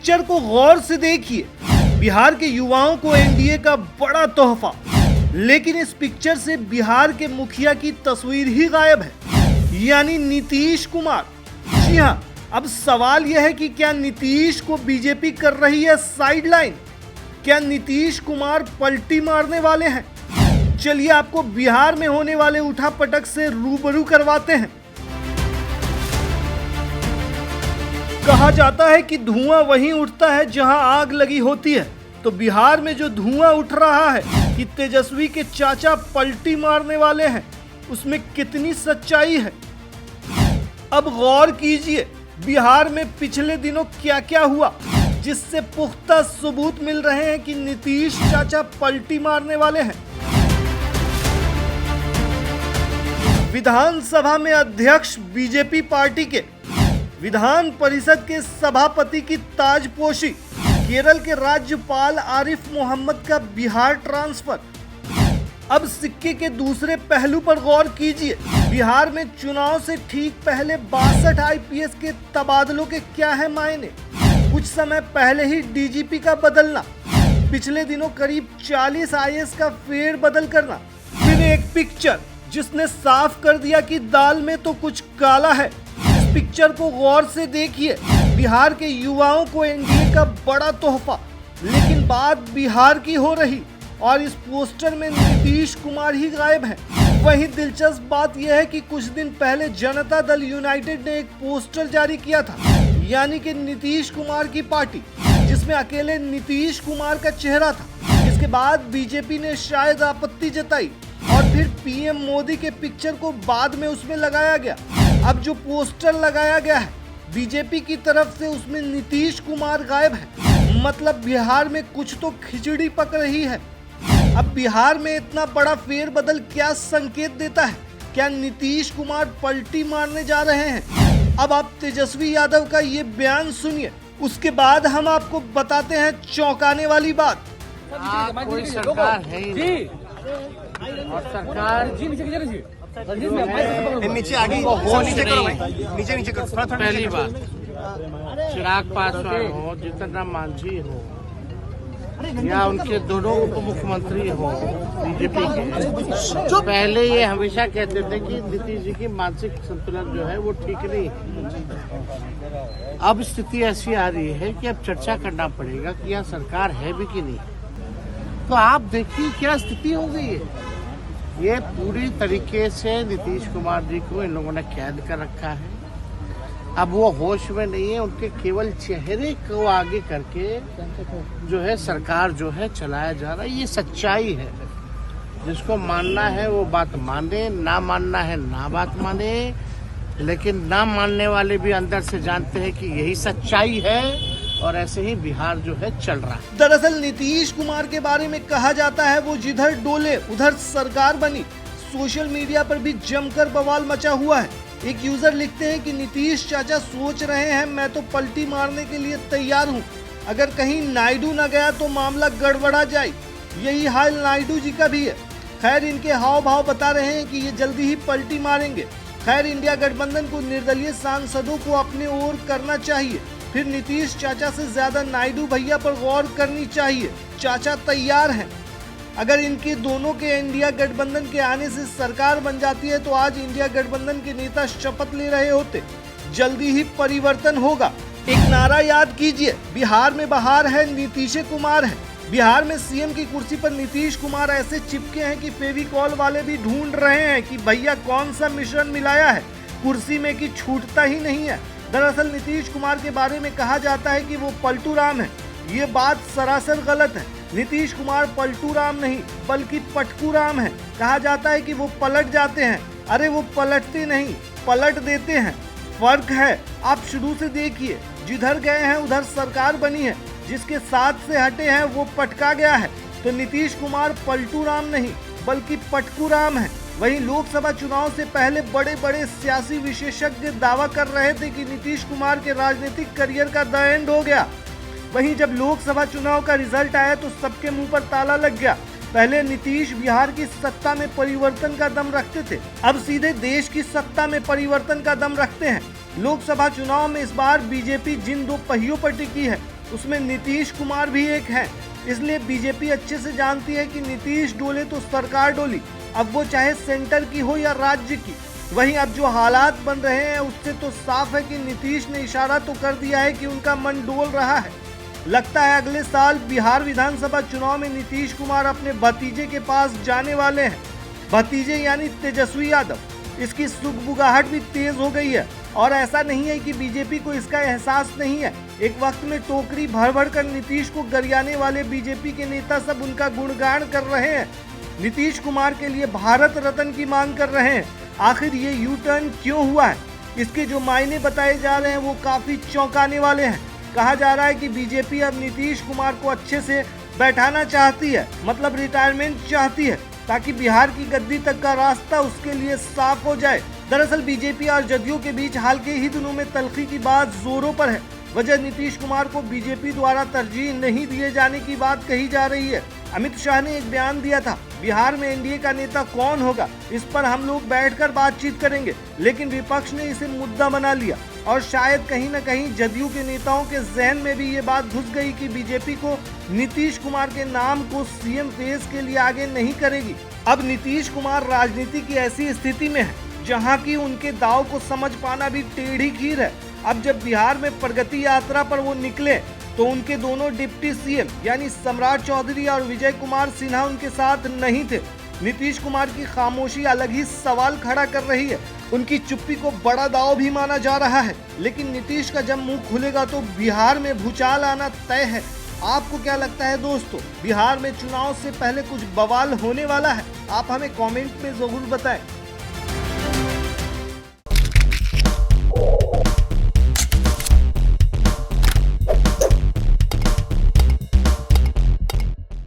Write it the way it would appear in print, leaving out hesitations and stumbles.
Picture को गौर से देखिए। बिहार के युवाओं को एनडीए का बड़ा तोहफा, लेकिन इस पिक्चर से बिहार के मुखिया की तस्वीर ही गायब है, यानी नीतीश कुमार। जी हां, अब सवाल यह है कि क्या नीतीश को बीजेपी कर रही है साइडलाइन? क्या नीतीश कुमार पलटी मारने वाले हैं? चलिए आपको बिहार में होने वाले उठापटक से रूबरू करवाते हैं। कहा जाता है कि धुआं वहीं उठता है जहां आग लगी होती है, तो बिहार में जो धुआं उठ रहा है कि तेजस्वी के चाचा पलटी मारने वाले हैं, उसमें कितनी सच्चाई है। अब गौर कीजिए बिहार में पिछले दिनों क्या क्या हुआ, जिससे पुख्ता सबूत मिल रहे हैं कि नीतीश चाचा पलटी मारने वाले हैं। विधानसभा में अध्यक्ष बीजेपी पार्टी के, विधान परिषद के सभापति की ताजपोशी, केरल के राज्यपाल आरिफ मोहम्मद का बिहार ट्रांसफर। अब सिक्के के दूसरे पहलू पर गौर कीजिए। बिहार में चुनाव से ठीक पहले 62 आईपीएस के तबादलों के क्या है मायने। कुछ समय पहले ही डीजीपी का बदलना, पिछले दिनों करीब 40 आईएएस का फेरबदल करना, फिर एक पिक्चर जिसने साफ कर दिया कि दाल में तो कुछ काला है। इस पिक्चर को गौर से देखिए। बिहार के युवाओं को एनडीए का बड़ा तोहफा, लेकिन बात बिहार की हो रही और इस पोस्टर में नीतीश कुमार ही गायब है। वहीं दिलचस्प बात यह है कि कुछ दिन पहले जनता दल यूनाइटेड ने एक पोस्टर जारी किया था, यानी कि नीतीश कुमार की पार्टी, जिसमें अकेले नीतीश कुमार का चेहरा था। इसके बाद बीजेपी ने शायद आपत्ति जताई और फिर पीएम मोदी के पिक्चर को बाद में उसमें लगाया गया। अब जो पोस्टर लगाया गया है बीजेपी की तरफ से, उसमें नीतीश कुमार गायब है। मतलब बिहार में कुछ तो खिचड़ी पक रही है। अब बिहार में इतना बड़ा फेरबदल क्या संकेत देता है? क्या नीतीश कुमार पलटी मारने जा रहे हैं? अब आप तेजस्वी यादव का ये बयान सुनिए, उसके बाद हम आपको बताते हैं चौंकाने वाली बात। कोई सरकार है ही नहीं और सरकार नीचे आगे नीचे करो भाई, नीचे करो थोड़ा। पहली बात चिराग पासवान हो, जीतन राम मांझी हो या उनके दोनों उप मुख्यमंत्री हो बीजेपी के, पहले ये हमेशा कहते थे कि नीतीश जी की मानसिक संतुलन जो है वो ठीक नहीं है। अब स्थिति ऐसी आ रही है कि अब चर्चा करना पड़ेगा कि यह सरकार है भी कि नहीं। तो आप देखिए क्या स्थिति हो गई है। ये पूरी तरीके से नीतीश कुमार जी को इन लोगों ने कैद कर रखा है। अब वो होश में नहीं है, उनके केवल चेहरे को आगे करके जो है सरकार जो है चलाया जा रहा है। ये सच्चाई है। जिसको मानना है वो बात माने, ना मानना है ना बात माने, लेकिन ना मानने वाले भी अंदर से जानते हैं कि यही सच्चाई है और ऐसे ही बिहार जो है चल रहा है। दरअसल नीतीश कुमार के बारे में कहा जाता है वो जिधर डोले उधर सरकार बनी। सोशल मीडिया पर भी जमकर बवाल मचा हुआ है। एक यूजर लिखते हैं कि नीतीश चाचा सोच रहे हैं मैं तो पलटी मारने के लिए तैयार हूं, अगर कहीं नायडू न गया तो मामला गड़बड़ा जाए। यही हाल नायडू जी का भी है। खैर इनके हाव भाव बता रहे हैं कि ये जल्दी ही पलटी मारेंगे। खैर इंडिया गठबंधन को निर्दलीय सांसदों को अपने ओर करना चाहिए, फिर नीतीश चाचा से ज्यादा नायडू भैया पर गौर करनी चाहिए। चाचा तैयार हैं। अगर इनके दोनों के इंडिया गठबंधन के आने से सरकार बन जाती है तो आज इंडिया गठबंधन के नेता शपथ ले रहे होते। जल्दी ही परिवर्तन होगा। एक नारा याद कीजिए, बिहार में बहार है, नीतीश कुमार है। बिहार में सीएम की कुर्सी पर नीतीश कुमार ऐसे चिपके हैं कि फेविकॉल वाले भी ढूंढ रहे हैं कि भैया कौन सा मिश्रण मिलाया है कुर्सी में कि छूटता ही नहीं है। दरअसल नीतीश कुमार के बारे में कहा जाता है कि वो पलटू राम है। ये बात सरासर गलत है। नीतीश कुमार पलटू राम नहीं बल्कि पटकू राम है। कहा जाता है कि वो पलट जाते हैं, अरे वो पलटते नहीं, पलट देते हैं। फर्क है। आप शुरू से देखिए, जिधर गए हैं उधर सरकार बनी है, जिसके साथ से हटे हैं वो पटका गया है। तो नीतीश कुमार पलटू राम नहीं बल्कि पटकू राम है। वहीं लोकसभा चुनाव से पहले बड़े बड़े सियासी विशेषज्ञ दावा कर रहे थे कि नीतीश कुमार के राजनीतिक करियर का द एंड हो गया। वहीं जब लोकसभा चुनाव का रिजल्ट आया तो सबके मुंह पर ताला लग गया। पहले नीतीश बिहार की सत्ता में परिवर्तन का दम रखते थे, अब सीधे देश की सत्ता में परिवर्तन का दम रखते हैं। लोकसभा चुनाव में इस बार बीजेपी जिन दो पहियों पर टिकी है उसमें नीतीश कुमार भी एक है। इसलिए बीजेपी अच्छे से जानती है कि नीतीश डोले तो सरकार डोली, अब वो चाहे सेंटर की हो या राज्य की। वहीं अब जो हालात बन रहे हैं उससे तो साफ है कि नीतीश ने इशारा तो कर दिया है कि उनका मन डोल रहा है। लगता है अगले साल बिहार विधानसभा चुनाव में नीतीश कुमार अपने भतीजे के पास जाने वाले हैं। भतीजे यानी तेजस्वी यादव। इसकी सुगबुगाहट भी तेज हो गई है और ऐसा नहीं है कि बीजेपी को इसका एहसास नहीं है। एक वक्त में टोकरी भर भर कर नीतीश को गरियाने वाले बीजेपी के नेता सब उनका गुणगान कर रहे हैं, नीतीश कुमार के लिए भारत रत्न की मांग कर रहे हैं। आखिर ये यू टर्न क्यों हुआ है? इसके जो मायने बताए जा रहे हैं वो काफी चौंकाने वाले हैं। कहा जा रहा है कि बीजेपी अब नीतीश कुमार को अच्छे से बैठाना चाहती है, मतलब रिटायरमेंट चाहती है, ताकि बिहार की गद्दी तक का रास्ता उसके लिए साफ हो जाए। दरअसल बीजेपी और जदयू के बीच हाल के ही दिनों में तल्खी की बात जोरों पर है। वजह नीतीश कुमार को बीजेपी द्वारा तरजीह नहीं दिए जाने की बात कही जा रही है। अमित शाह ने एक बयान दिया था, बिहार में एनडीए का नेता कौन होगा इस पर हम लोग बैठकर बातचीत करेंगे, लेकिन विपक्ष ने इसे मुद्दा बना लिया और शायद कहीं न कहीं जदयू के नेताओं के जहन में भी ये बात घुस गई कि बीजेपी को नीतीश कुमार के नाम को सीएम फेस के लिए आगे नहीं करेगी। अब नीतीश कुमार राजनीति की ऐसी स्थिति में है जहां की उनके दाव को समझ पाना भी टेढ़ी खीर है। अब जब बिहार में प्रगति यात्रा पर वो निकले तो उनके दोनों डिप्टी सीएम यानी सम्राट चौधरी और विजय कुमार सिन्हा उनके साथ नहीं थे। नीतीश कुमार की खामोशी अलग ही सवाल खड़ा कर रही है। उनकी चुप्पी को बड़ा दाव भी माना जा रहा है, लेकिन नीतीश का जब मुंह खुलेगा तो बिहार में भूचाल आना तय है। आपको क्या लगता है दोस्तों, बिहार में चुनाव से पहले कुछ बवाल होने वाला है? आप हमें कमेंट में जरूर बताएं।